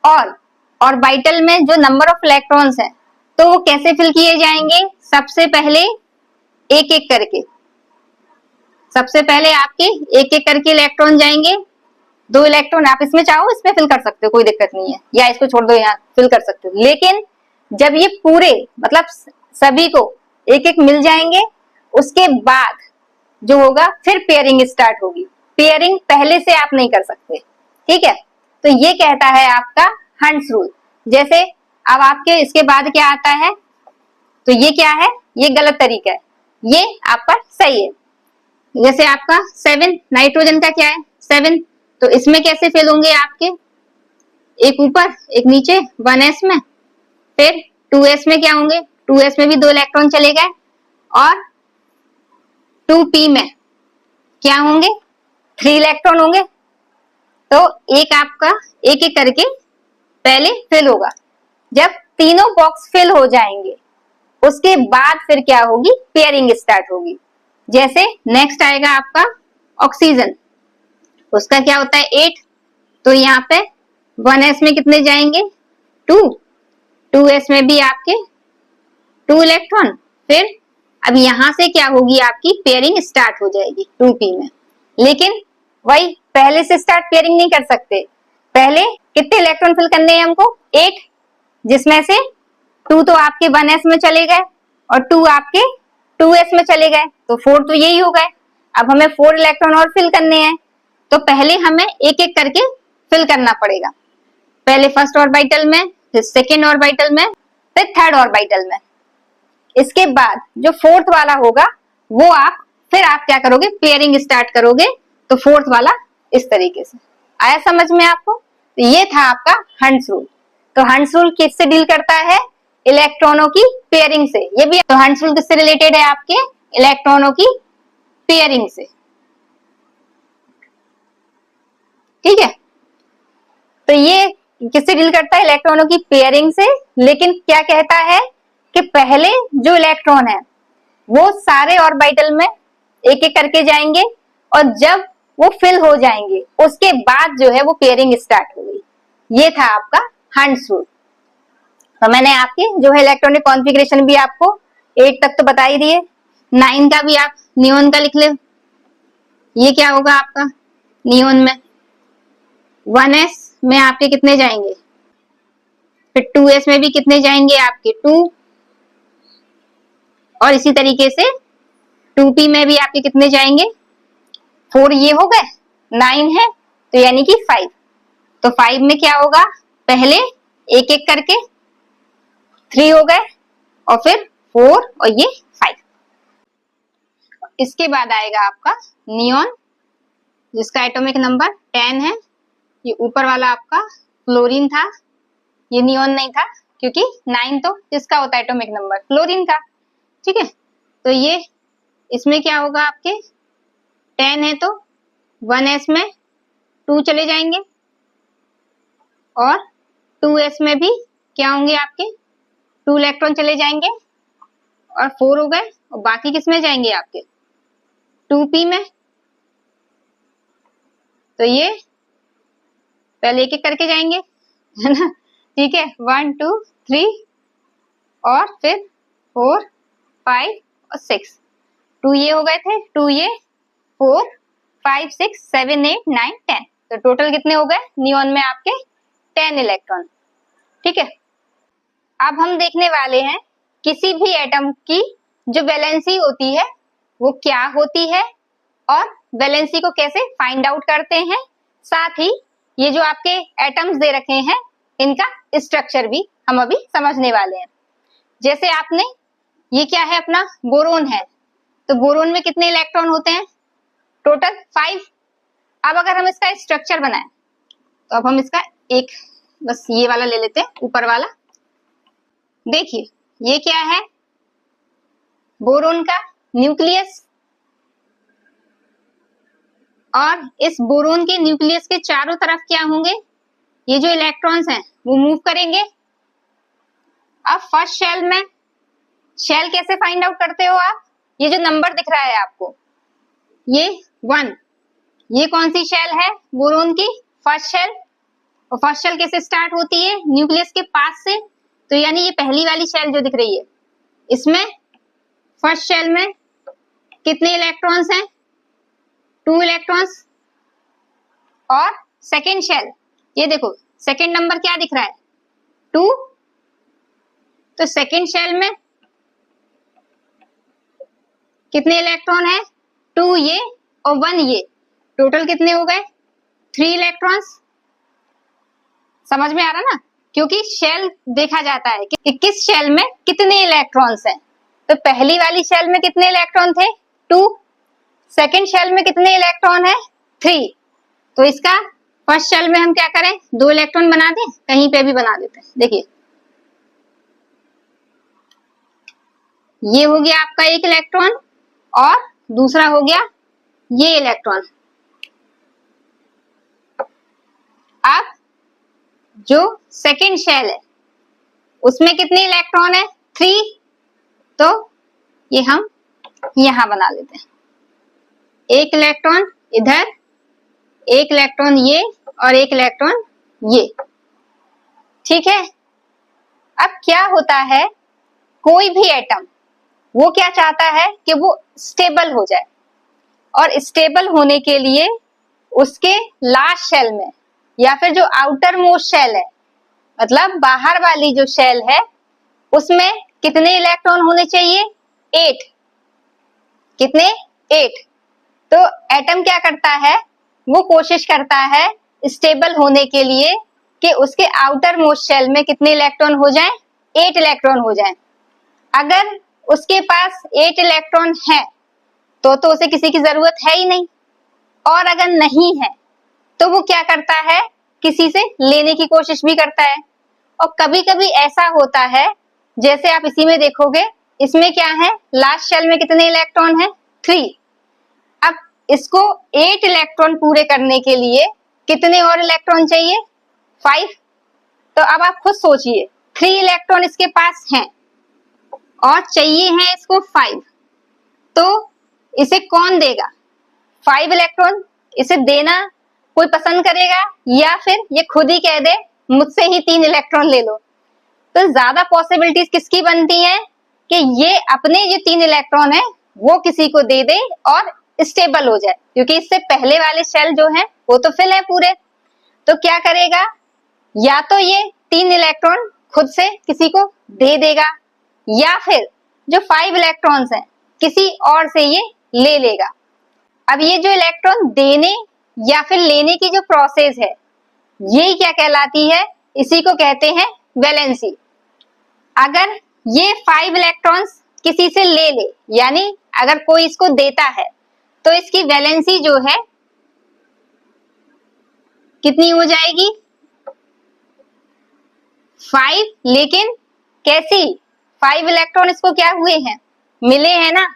और ऑर्बिटल में जो नंबर ऑफ इलेक्ट्रॉन्स हैं, तो वो कैसे फिल किए जाएंगे, सबसे पहले एक एक करके, सबसे पहले आपके एक एक करके इलेक्ट्रॉन जाएंगे। 2 इलेक्ट्रॉन आप इसमें चाहो इसमें फिल कर सकते हो, कोई दिक्कत नहीं है, या इसको छोड़ दो यहाँ फिल कर सकते हो। लेकिन जब ये पूरे मतलब सभी को एक एक मिल जाएंगे, उसके बाद जो होगा फिर पेयरिंग स्टार्ट होगी। पेयरिंग पहले से आप नहीं कर सकते, ठीक है। तो ये कहता है आपका हंट्स रूल। जैसे अब आपके इसके बाद क्या आता है, तो ये क्या है, ये गलत तरीका है, ये आपका सही है। जैसे आपका 7 नाइट्रोजन का क्या है 7, तो इसमें कैसे फिल होंगे आपके, एक ऊपर एक नीचे 1s में, फिर 2s में क्या होंगे, 2s में भी 2 इलेक्ट्रॉन चले गए, और 2p में क्या होंगे, 3 इलेक्ट्रॉन होंगे। तो एक आपका एक एक करके पहले फिल होगा। जब तीनों बॉक्स फिल हो जाएंगे उसके बाद फिर क्या होगी, पेयरिंग स्टार्ट होगी। जैसे नेक्स्ट आएगा आपका ऑक्सीजन, उसका क्या होता है 8, तो यहाँ पे 1s में कितने जाएंगे 2, 2s में भी आपके 2 इलेक्ट्रॉन, फिर अब यहां से क्या होगी आपकी पेयरिंग स्टार्ट हो जाएगी 2p में। लेकिन वही पहले से स्टार्ट पेयरिंग नहीं कर सकते, पहले कितने इलेक्ट्रॉन फिल करने हैं हमको 8, जिसमें से 2 तो आपके 1s में चले गए और 2 आपके 2s में चले गए, तो 4 तो यही हो गए। अब हमें 4 इलेक्ट्रॉन और फिल करने हैं, तो पहले हमें एक एक करके फिल करना पड़ेगा। पहले फर्स्ट ऑर्बिटल में, फिर सेकेंड ऑर्बिटल में, फिर थर्ड ऑर्बिटल में। इसके बाद जो फोर्थ वाला होगा वो फिर आप क्या करोगे, पेयरिंग स्टार्ट करोगे, तो फोर्थ वाला इस तरीके से। आया समझ में आपको। तो ये था आपका हंट्स रूल। तो हंट्स रूल किससे डील करता है, इलेक्ट्रॉनों की पेयरिंग से। ये भी तो हंट्स रूल किससे रिलेटेड है, आपके इलेक्ट्रॉनों की पेयरिंग से, ठीक है। तो ये किससे डील करता है, इलेक्ट्रॉनों की पेयरिंग से। लेकिन क्या कहता है कि पहले जो इलेक्ट्रॉन है वो सारे ऑर्बिटल में एक एक करके जाएंगे, और जब वो फिल हो जाएंगे उसके बाद जो है वो पेयरिंग स्टार्ट होगी। ये था आपका हंट्स रूल। तो मैंने आपकी जो है इलेक्ट्रॉनिक कॉन्फ़िगरेशन भी आपको 8 तक तो बता ही दिए, 9 का भी आप नियोन का लिख ले। ये क्या होगा आपका नियोन में 1s में आपके कितने जाएंगे, फिर 2s में भी कितने जाएंगे आपके 2, और इसी तरीके से 2p में भी आपके कितने जाएंगे 4, ये हो गए 9 है तो यानी कि 5। तो 5 में क्या होगा, पहले एक एक करके 3 हो गए, और फिर 4 और ये 5। इसके बाद आएगा आपका नियॉन, जिसका एटॉमिक नंबर 10 है। ये ऊपर वाला आपका फ्लोरीन था, ये नियॉन नहीं था क्योंकि 9 तो जिसका होता है एटॉमिक नंबर फ्लोरीन का। ठीक है, तो ये इसमें क्या होगा, आपके 10 है तो 1s में 2 चले जाएंगे और 2s में भी क्या होंगे, आपके 2 इलेक्ट्रॉन चले जाएंगे और 4 हो गए। और बाकी किस में जाएंगे, आपके 2p में। तो ये पहले एक एक करके जाएंगे, है ना। ठीक है, 1 2 3 और फिर 4 5 और 6। 2 ये हो गए थे, 2 ये, 4 5 6 7 8 9 10। तो टोटल कितने हो गए नियॉन में आपके 10 इलेक्ट्रॉन। ठीक है, अब हम देखने वाले हैं किसी भी एटम की जो वैलेंसी होती है वो क्या होती है और वैलेंसी को कैसे फाइंड आउट करते हैं। साथ ही ये जो आपके एटम्स दे रखे हैं इनका स्ट्रक्चर भी हम अभी समझने वाले हैं। जैसे आपने ये क्या है, अपना बोरोन है, तो बोरोन में कितने इलेक्ट्रॉन होते हैं, टोटल 5। अब अगर हम इसका स्ट्रक्चर बनाएं तो अब हम इसका एक बस ये वाला ले लेते हैं, ऊपर वाला। देखिए ये क्या है, बोरोन का न्यूक्लियस, और इस बोरोन के न्यूक्लियस के चारों तरफ क्या होंगे, ये जो इलेक्ट्रॉन्स हैं वो मूव करेंगे। अब फर्स्ट शेल में, शेल कैसे फाइंड आउट करते हो आप, ये जो नंबर दिख रहा है आपको, ये 1, ये कौन सी शेल है बोरोन की, फर्स्ट शेल। और फर्स्ट शेल कैसे स्टार्ट होती है, न्यूक्लियस के पास से। तो यानी ये पहली वाली शेल जो दिख रही है, इसमें फर्स्ट शेल में कितने इलेक्ट्रॉन्स हैं, 2 इलेक्ट्रॉन्स। और सेकेंड शेल, ये देखो सेकेंड नंबर क्या दिख रहा है, 2। तो सेकेंड शेल में कितने इलेक्ट्रॉन है, 2 ये और 1 ये, टोटल कितने हो गए, 3 इलेक्ट्रॉन्स। समझ में आ रहा ना, क्योंकि शेल देखा जाता है कि किस शेल में कितने इलेक्ट्रॉन्स हैं। तो पहली वाली शेल में कितने इलेक्ट्रॉन थे, 2। सेकेंड शेल में कितने इलेक्ट्रॉन है, 3। तो इसका फर्स्ट शेल में हम क्या करें, 2 इलेक्ट्रॉन बना दें, कहीं पे भी बना देते हैं। देखिए ये हो गया आपका 1 इलेक्ट्रॉन और दूसरा हो गया ये इलेक्ट्रॉन। अब जो सेकेंड शेल है उसमें कितने इलेक्ट्रॉन है, 3। तो ये हम यहां बना लेते हैं, 1 इलेक्ट्रॉन इधर, 1 इलेक्ट्रॉन ये और 1 इलेक्ट्रॉन ये। ठीक है, अब क्या होता है, कोई भी एटम वो क्या चाहता है कि वो स्टेबल हो जाए, और स्टेबल होने के लिए उसके लास्ट शेल में या फिर जो आउटर मोस्ट शेल है, मतलब बाहर वाली जो शेल है, उसमें कितने इलेक्ट्रॉन होने चाहिए, 8। कितने, 8। तो एटम क्या करता है, वो कोशिश करता है स्टेबल होने के लिए कि उसके आउटर मोस्ट शेल में कितने इलेक्ट्रॉन हो जाएं, 8 इलेक्ट्रॉन हो जाएं। अगर उसके पास 8 इलेक्ट्रॉन है तो उसे किसी की जरूरत है ही नहीं, और अगर नहीं है तो वो क्या करता है, किसी से लेने की कोशिश भी करता है। और कभी कभी ऐसा होता है, जैसे आप इसी में देखोगे, इसमें क्या है, लास्ट शेल में कितने इलेक्ट्रॉन है, 3। अब इसको 8 इलेक्ट्रॉन पूरे करने के लिए कितने और इलेक्ट्रॉन चाहिए, 5। तो अब आप खुद सोचिए, 3 इलेक्ट्रॉन इसके पास हैं और चाहिए हैं इसको 5, तो इसे कौन देगा, 5 इलेक्ट्रॉन इसे देना कोई पसंद करेगा, या फिर ये खुद ही कह दे मुझसे ही 3 इलेक्ट्रॉन ले लो। तो ज्यादा पॉसिबिलिटीज किसकी बनती हैं कि ये अपने जो 3 इलेक्ट्रॉन है वो किसी को दे दे और स्टेबल हो जाए, क्योंकि इससे पहले वाले शेल जो है वो तो फिल है पूरे। तो क्या करेगा, या तो ये 3 इलेक्ट्रॉन खुद से किसी को दे देगा, या फिर जो 5 इलेक्ट्रॉन्स हैं किसी और से ये ले लेगा। अब ये जो इलेक्ट्रॉन देने या फिर लेने की जो प्रोसेस है, ये क्या कहलाती है, इसी को कहते हैं वैलेंसी। अगर ये 5 इलेक्ट्रॉन्स किसी से ले ले, यानी अगर कोई इसको देता है तो इसकी वैलेंसी जो है कितनी हो जाएगी 5, लेकिन कैसी 5 इलेक्ट्रॉन इसको क्या हुए हैं मिले हैं ना,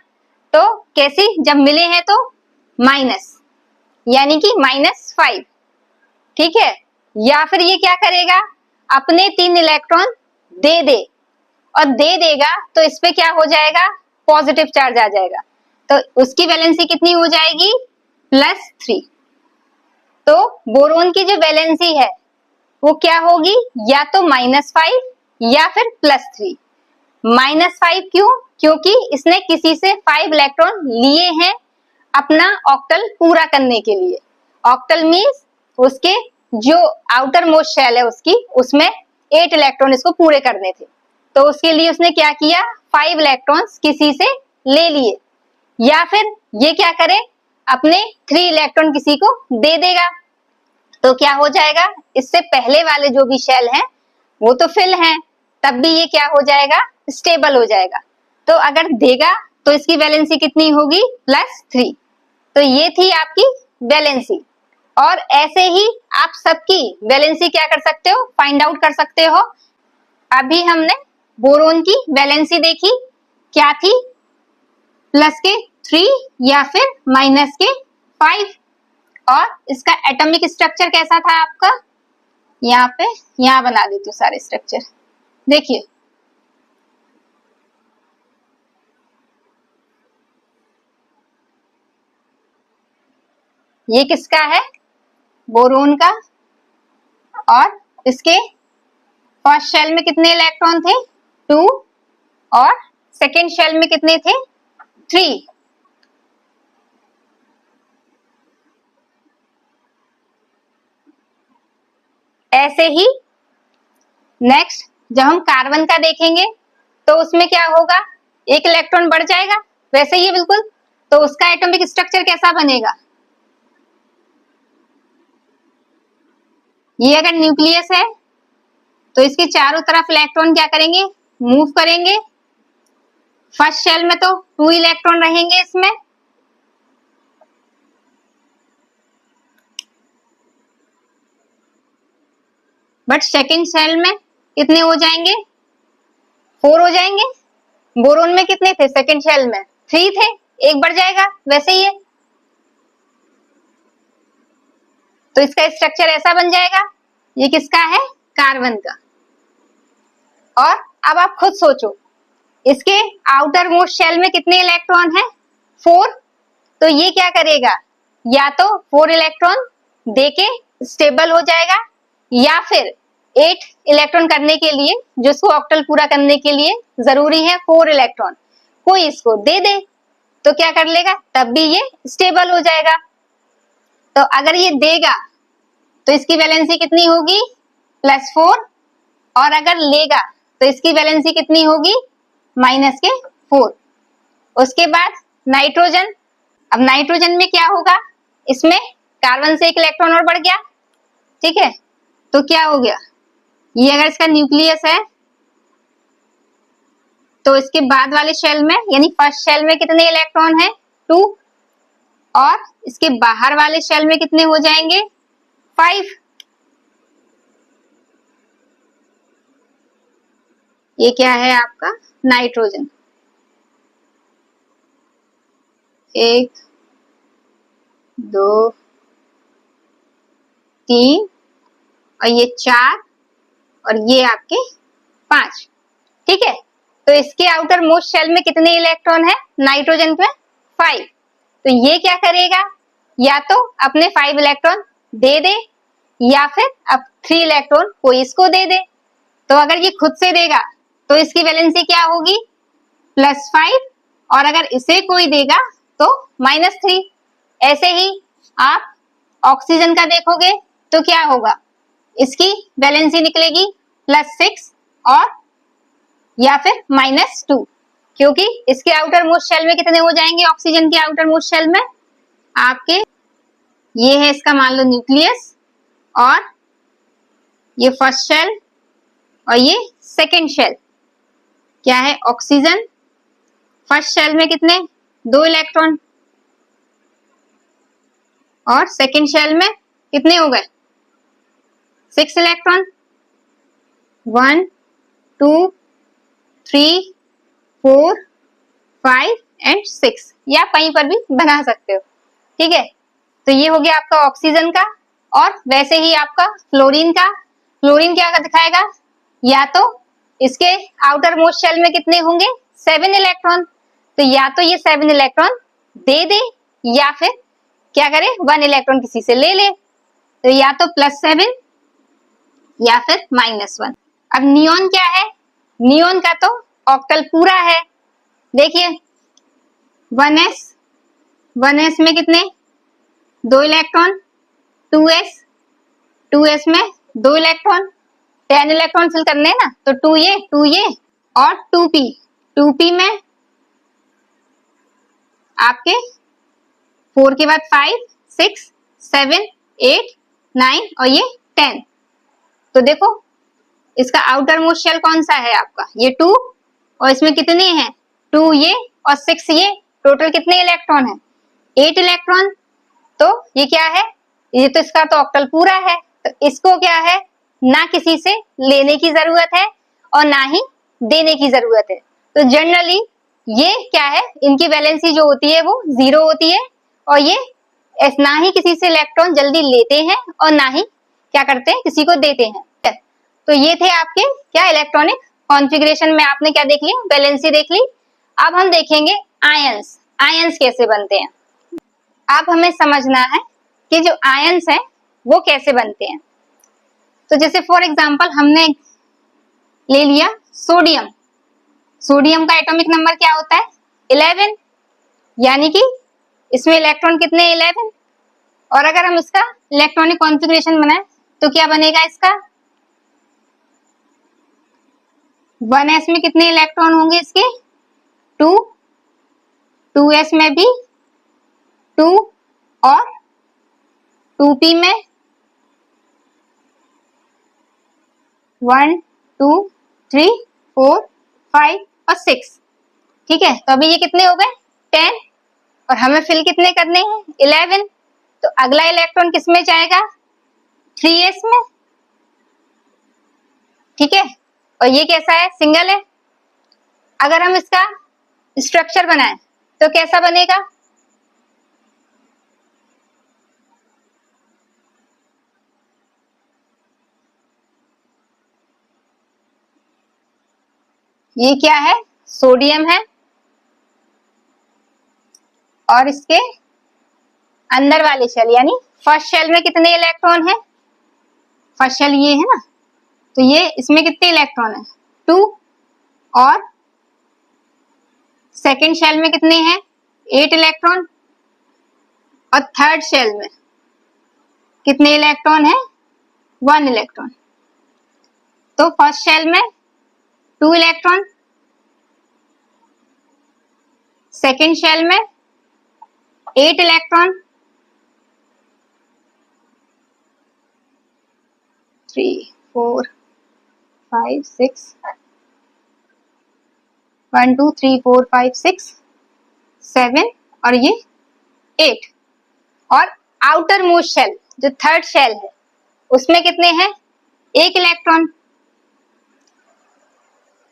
तो कैसी जब मिले हैं तो माइनस, यानी कि -5, ठीक है। या फिर ये क्या करेगा अपने 3 इलेक्ट्रॉन दे दे और दे देगा तो इस पे क्या हो जाएगा पॉजिटिव चार्ज आ जाएगा, तो उसकी वैलेंसी कितनी हो जाएगी +3। तो बोरोन की जो वैलेंसी है वो क्या होगी या तो -5 या फिर +3। -5 क्यों? क्योंकि इसने किसी से 5 इलेक्ट्रॉन लिए हैं अपना ऑक्टल पूरा करने के लिए। ऑक्टल मीन्स उसके जो आउटर मोस्ट शेल है उसकी, उसमें 8 इलेक्ट्रॉन इसको पूरे करने थे, तो उसके लिए उसने क्या किया 5 इलेक्ट्रॉन्स किसी से ले लिए। या फिर ये क्या करे अपने 3 इलेक्ट्रॉन किसी को दे देगा, तो क्या हो जाएगा इससे पहले वाले जो भी शेल हैं वो तो फिल हैं, तब भी ये क्या हो जाएगा स्टेबल हो जाएगा। तो अगर देगा तो इसकी वैलेंसी कितनी होगी +3। तो ये थी आपकी वैलेंसी, और ऐसे ही आप सबकी वैलेंसी क्या कर सकते हो फाइंड आउट कर सकते हो। अभी हमने बोरोन की वैलेंसी देखी, क्या थी +3 या फिर -5, और इसका एटॉमिक स्ट्रक्चर कैसा था आपका, यहाँ बना देती हूँ सारे स्ट्रक्चर। देखिए ये किसका है बोरोन का, और इसके फर्स्ट शेल में कितने इलेक्ट्रॉन थे 2, और सेकेंड शेल में कितने थे 3। ऐसे ही नेक्स्ट जब हम कार्बन का देखेंगे तो उसमें क्या होगा 1 इलेक्ट्रॉन बढ़ जाएगा, वैसे ही है बिल्कुल। तो उसका एटॉमिक स्ट्रक्चर कैसा बनेगा, ये अगर न्यूक्लियस है तो इसके चारों तरफ इलेक्ट्रॉन क्या करेंगे मूव करेंगे। फर्स्ट शेल में तो 2 इलेक्ट्रॉन रहेंगे इसमें, बट सेकेंड शेल में कितने हो जाएंगे 4 हो जाएंगे। बोरोन में कितने थे सेकेंड शेल में 3 थे, 1 बढ़ जाएगा, वैसे ही है। तो इसका स्ट्रक्चर ऐसा बन जाएगा, ये किसका है कार्बन का। और अब आप खुद सोचो इसके आउटर मोस्ट शेल में कितने इलेक्ट्रॉन है 4, तो ये क्या करेगा या तो 4 इलेक्ट्रॉन देके स्टेबल हो जाएगा, या फिर 8 इलेक्ट्रॉन करने के लिए जो इसको ऑक्टल पूरा करने के लिए जरूरी है 4 इलेक्ट्रॉन, कोई इसको दे दे तो क्या कर लेगा तब भी ये स्टेबल हो जाएगा। तो अगर ये देगा तो इसकी वैलेंसी कितनी होगी +4, और अगर लेगा तो इसकी वैलेंसी कितनी होगी -4। उसके बाद नाइट्रोजन, अब नाइट्रोजन में क्या होगा इसमें कार्बन से 1 इलेक्ट्रॉन और बढ़ गया, ठीक है। तो क्या हो गया ये अगर इसका न्यूक्लियस है तो इसके बाद वाले शेल में यानी फर्स्ट शेल में कितने इलेक्ट्रॉन है 2, और इसके बाहर वाले शेल में कितने हो जाएंगे 5। ये क्या है आपका नाइट्रोजन, 1 2 3 और ये 4 और ये आपके 5, ठीक है। तो इसके आउटर मोस्ट शेल में कितने इलेक्ट्रॉन है नाइट्रोजन पे 5। तो ये क्या करेगा या तो अपने 5 इलेक्ट्रॉन दे दे, या फिर अब 3 इलेक्ट्रॉन कोई इसको दे दे। तो अगर ये खुद से देगा तो इसकी वैलेंसी क्या होगी +5, और अगर इसे कोई देगा तो -3। ऐसे ही आप ऑक्सीजन का देखोगे तो क्या होगा इसकी वैलेंसी निकलेगी +6 और या फिर -2, क्योंकि इसके आउटर मोस्ट शेल में कितने हो जाएंगे ऑक्सीजन के आउटर मोस्ट शेल में आपके, ये है इसका मान लो न्यूक्लियस, और ये फर्स्ट शेल और ये सेकेंड शेल क्या है ऑक्सीजन। फर्स्ट शेल में कितने 2 इलेक्ट्रॉन, और सेकेंड शेल में कितने हो गए 6 इलेक्ट्रॉन, 1 2 3 4 5 एंड 6, या कहीं पर भी बना सकते हो। ठीक है, तो ये हो गया आपका ऑक्सीजन का। और वैसे ही आपका फ्लोरीन का, फ्लोरीन क्या दिखाएगा, या तो इसके आउटर मोस्ट शेल में कितने होंगे 7 इलेक्ट्रॉन, तो या तो ये 7 इलेक्ट्रॉन दे दे या फिर क्या करे 1 इलेक्ट्रॉन किसी से ले ले, तो या तो +7 या फिर -1। अब नियोन क्या है, नियोन का तो ऑक्टल पूरा है। देखिए 1s में कितने 2 इलेक्ट्रॉन, 2s में 2 इलेक्ट्रॉन, 10 इलेक्ट्रॉन फिल करने ना, तो 2 ये और 2p में आपके 4 के बाद 5 6 7 8 9 और ये 10। तो देखो इसका आउटर मोस्ट शेल कौन सा है आपका, ये 2, और इसमें कितने हैं 2 ये और 6 ये, टोटल कितने इलेक्ट्रॉन है 8 इलेक्ट्रॉन। तो ये क्या है, ये तो इसका तो ऑक्टल पूरा है, तो इसको क्या है ना किसी से लेने की जरूरत है और ना ही देने की जरूरत है। तो जनरली ये क्या है, इनकी वैलेंसी जो होती है वो 0 होती है, और ये ना ही किसी से इलेक्ट्रॉन जल्दी लेते हैं और ना ही क्या करते हैं किसी को देते हैं। तो ये थे आपके क्या इलेक्ट्रॉनिक कॉन्फ़िगरेशन में आपने क्या देख लिया, वैलेंसी देख ली। अब हम देखेंगे आयंस, आयंस कैसे बनते हैं। अब हमें समझना है कि जो आयंस हैं वो कैसे बनते हैं। तो जैसे फॉर एग्जांपल हमने ले लिया सोडियम, सोडियम का एटॉमिक नंबर क्या होता है 11, यानी कि इसमें इलेक्ट्रॉन कितने 11, और अगर हम इसका इलेक्ट्रॉनिक कॉन्फ़िगरेशन बनाए तो क्या बनेगा इसका 1s में कितने इलेक्ट्रॉन होंगे इसके 2, 2s में भी 2 और 2p में 1 2 3 4 5 और 6। ठीक है, तो अभी ये कितने हो गए 10, और हमें फिल कितने करने हैं 11। तो अगला इलेक्ट्रॉन किस में जाएगा 3s में। ठीक है, और ये कैसा है सिंगल है। अगर हम इसका स्ट्रक्चर बनाएं तो कैसा बनेगा, ये क्या है सोडियम है, और इसके अंदर वाले शेल यानी फर्स्ट शेल में कितने इलेक्ट्रॉन है, फर्स्ट शेल ये है ना, तो ये इसमें कितने इलेक्ट्रॉन है 2, और सेकेंड शेल में कितने हैं 8 इलेक्ट्रॉन, और थर्ड शेल में कितने इलेक्ट्रॉन है 1 इलेक्ट्रॉन। तो फर्स्ट शेल में 2 इलेक्ट्रॉन, सेकेंड शेल में 8 इलेक्ट्रॉन, 3 4 5 6 1 2 3 4 5 6 7 और ये 8, और आउटर मोस्ट शेल जो थर्ड शेल है उसमें कितने हैं 1 इलेक्ट्रॉन।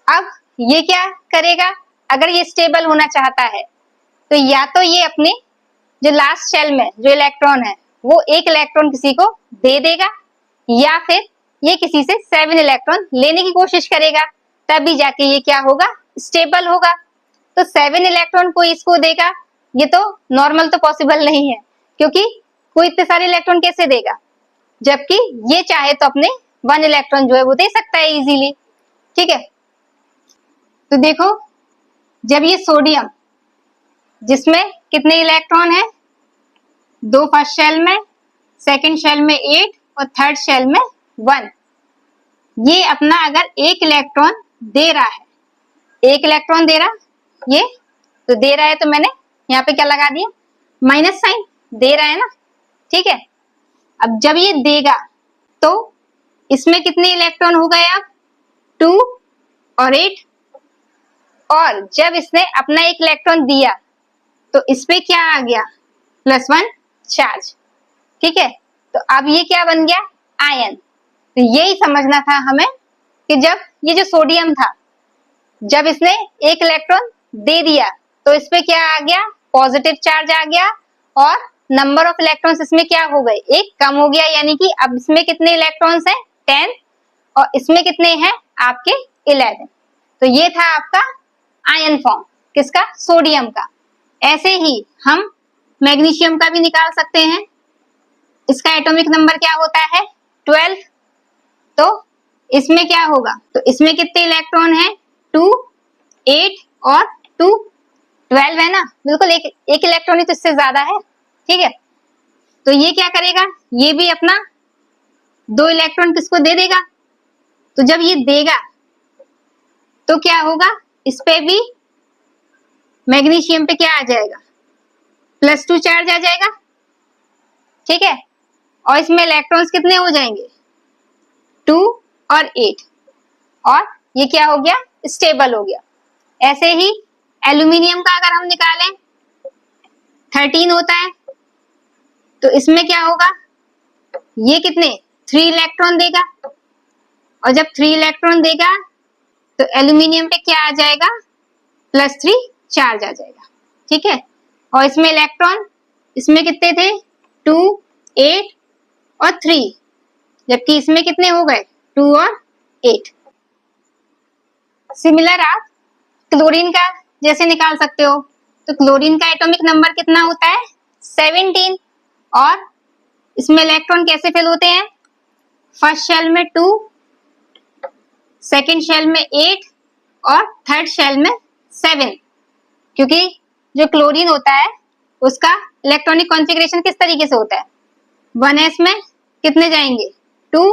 अब ये क्या करेगा, अगर ये स्टेबल होना चाहता है तो या तो ये अपने जो लास्ट शेल में जो इलेक्ट्रॉन है वो 1 इलेक्ट्रॉन किसी को दे देगा, या फिर ये किसी से 7 इलेक्ट्रॉन लेने की कोशिश करेगा, तभी जाके ये क्या होगा स्टेबल होगा। तो 7 इलेक्ट्रॉन कोई इसको देगा, ये तो नॉर्मल तो पॉसिबल नहीं है, क्योंकि कोई इतने सारे इलेक्ट्रॉन कैसे देगा, जबकि ये चाहे तो अपने 1 इलेक्ट्रॉन जो है वो दे सकता है इजीली। ठीक है, तो देखो जब ये सोडियम जिसमें कितने इलेक्ट्रॉन है 2 फर्स्ट शेल में, सेकंड शेल में 8 और थर्ड शेल में 1, ये अपना अगर 1 इलेक्ट्रॉन दे रहा है, 1 इलेक्ट्रॉन दे रहा ये तो दे रहा है, तो मैंने यहाँ पे क्या लगा दिया माइनस साइन, दे रहा है ना। ठीक है, अब जब ये देगा तो इसमें कितने इलेक्ट्रॉन हो गए अब 2 और 8, और जब इसने अपना 1 इलेक्ट्रॉन दिया तो तो इस पे क्या आ गया, +1 चार्ज। ठीक है, तो अब ये क्या बन गया, आयन। तो यही समझना था हमें कि जब ये जो सोडियम था, जब इसने एक इलेक्ट्रॉन दे दिया तो इस पे क्या आ गया, पॉजिटिव चार्ज आ गया, और नंबर ऑफ इलेक्ट्रॉन्स इसमें क्या हो गए, एक कम हो गया, यानी कि अब इसमें कितने इलेक्ट्रॉन्स हैं, 10, और इसमें कितने हैं आपके 11। तो ये था आपका आयन फॉर्म, किसका, सोडियम का। ऐसे ही हम मैग्नीशियम का भी निकाल सकते हैं। इसका एटॉमिक नंबर क्या होता है, 12। तो इसमें क्या होगा, तो इसमें कितने इलेक्ट्रॉन हैं, 2, 8 और 2, 12 है ना, बिल्कुल एक इलेक्ट्रॉन ही तो इससे ज्यादा है। ठीक है, तो ये क्या करेगा, ये भी अपना 2 इलेक्ट्रॉन किसको दे देगा। तो जब ये देगा तो क्या होगा, इस पे भी मैग्नीशियम पे क्या आ जाएगा, +2 चार्ज आ जाएगा। ठीक है, और इसमें इलेक्ट्रॉन्स कितने हो जाएंगे, 2 और 8, और ये क्या हो गया, स्टेबल हो गया। ऐसे ही एल्यूमिनियम का अगर हम निकालें, 13 होता है, तो इसमें क्या होगा, ये कितने, 3 इलेक्ट्रॉन देगा, और जब 3 इलेक्ट्रॉन देगा तो एल्यूमिनियम पे क्या आ जाएगा, +3 चार्ज आ जाएगा। ठीक है, और इसमें इलेक्ट्रॉन, इसमें कितने थे, 2, 8 और 3, जबकि इसमें कितने हो गए, 2 और 8। सिमिलर आप क्लोरीन का जैसे निकाल सकते हो। तो क्लोरीन का एटॉमिक नंबर कितना होता है, 17, और इसमें इलेक्ट्रॉन कैसे फिल होते हैं, फर्स्ट शेल में 2, सेकेंड शेल में 8 और थर्ड शेल में 7। क्योंकि जो क्लोरीन होता है उसका इलेक्ट्रॉनिक कॉन्फ़िगरेशन किस तरीके से होता है, 1s में कितने जाएंगे, 2,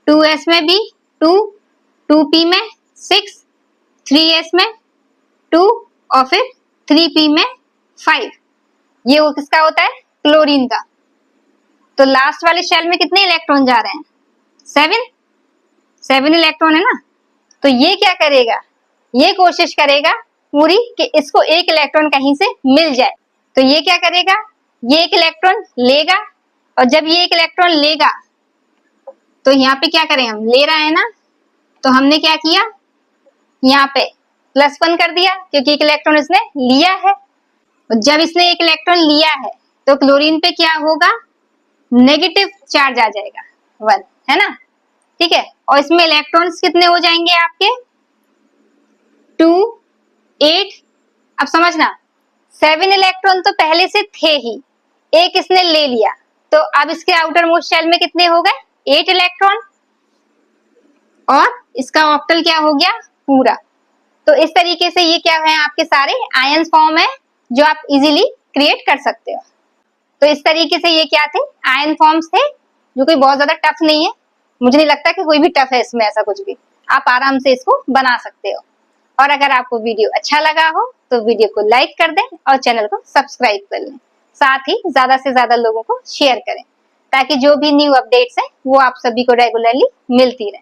2s में भी 2, 2p में 6, 3s में 2 और फिर 3p में 5। ये वो किसका होता है, क्लोरीन का। तो लास्ट वाले शेल में कितने इलेक्ट्रॉन जा रहे हैं, 7 इलेक्ट्रॉन है ना। तो ये क्या करेगा, ये कोशिश करेगा पूरी कि इसको एक इलेक्ट्रॉन कहीं से मिल जाए। तो ये क्या करेगा, ये एक इलेक्ट्रॉन लेगा, और जब ये एक इलेक्ट्रॉन लेगा तो यहाँ पे क्या करें, हम ले रहे हैं ना, तो हमने क्या किया, यहाँ पे +1 कर दिया क्योंकि एक इलेक्ट्रॉन इसने लिया है। और जब इसने एक इलेक्ट्रॉन लिया है तो क्लोरीन पे क्या होगा, नेगेटिव चार्ज आ जाएगा, 1, है ना। ठीक है, और इसमें इलेक्ट्रॉन्स कितने हो जाएंगे आपके, 2, 8। अब समझना, 7 इलेक्ट्रॉन तो पहले से थे ही, एक इसने ले लिया, तो अब इसके आउटर मोस्ट शेल में कितने हो गए, 8 इलेक्ट्रॉन, और इसका ऑक्टल क्या हो गया, पूरा। तो इस तरीके से ये क्या है, आपके सारे आयन फॉर्म है जो आप इजीली क्रिएट कर सकते हो। तो इस तरीके से ये क्या थे, आयन फॉर्म्स थे, जो कोई बहुत ज्यादा टफ नहीं है। मुझे नहीं लगता कि कोई भी टफ है इसमें, ऐसा कुछ भी, आप आराम से इसको बना सकते हो। और अगर आपको वीडियो अच्छा लगा हो तो वीडियो को लाइक कर दें और चैनल को सब्सक्राइब कर लें। साथ ही ज्यादा से ज्यादा लोगों को शेयर करें, ताकि जो भी न्यू अपडेट्स हैं वो आप सभी को रेगुलरली मिलती रहे।